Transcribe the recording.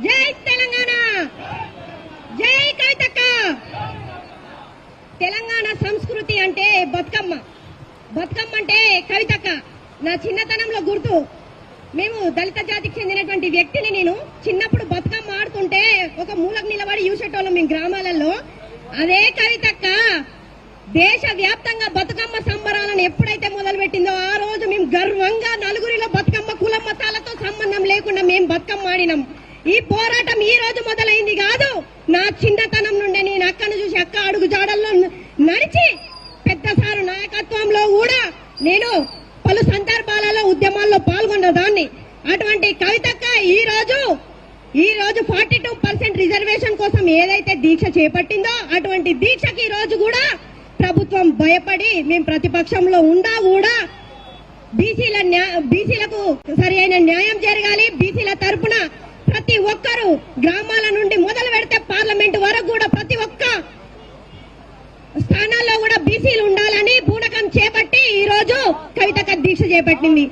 జై తెలంగాణ, జై కవితక్క. తెలంగాణ సంస్కృతి అంటే బతుకమ్మ. బతుకమ్మ అంటే కవితక్క. నా చిన్నతనంలో గుర్తు, మేము దళిత జాతికి చెందినటువంటి వ్యక్తిని. నేను చిన్నప్పుడు బతుకమ్మ ఆడుతుంటే ఒక మూలకు నిలబడి చూసేటోళ్ళం మేము గ్రామాలలో. అదే కవితక్క దేశ వ్యాప్తంగా బతుకమ్మ సంబరాలను ఎప్పుడైతే మొదలు పెట్టిందో ఆ రోజు మేము గర్వంగా నలుగురిలో బతుకమ్మ కుల మతాలతో సంబంధం లేకుండా మేము బతుకమ్మ ఆడినాం. ఈ పోరాటం ఈ రోజు మొదలైంది కాదు. నా చిన్నతనం నుండి నేను అక్కను చూసి అక్క అడుగు జాడల్లో నడిచి పెద్ద సారు నాయకత్వంలో కూడా నేను పలు సందర్భాలలో ఉద్యమాల్లో పాల్గొన్న దాన్ని. అటువంటి కవితక్క ఈ రోజు 42% రిజర్వేషన్ కోసం ఏదైతే దీక్ష చేపట్టిందో అటువంటి దీక్షకి ఈ రోజు కూడా ప్రభుత్వం భయపడి మేము ప్రతిపక్షంలో ఉండా కూడా బీసీలకు సరి అయిన న్యాయం జరగాలి. బీసీల తరపున ప్రతి ఒక్కరూ గ్రామాల నుండి మొదలు పెడితే పార్లమెంట్ వరకు కూడా ప్రతి ఒక్క స్థానాల్లో కూడా బీసీలు ఉండాలని పూనకం చేపట్టి ఈ రోజు కవితక్క దీక్ష చేపట్టింది.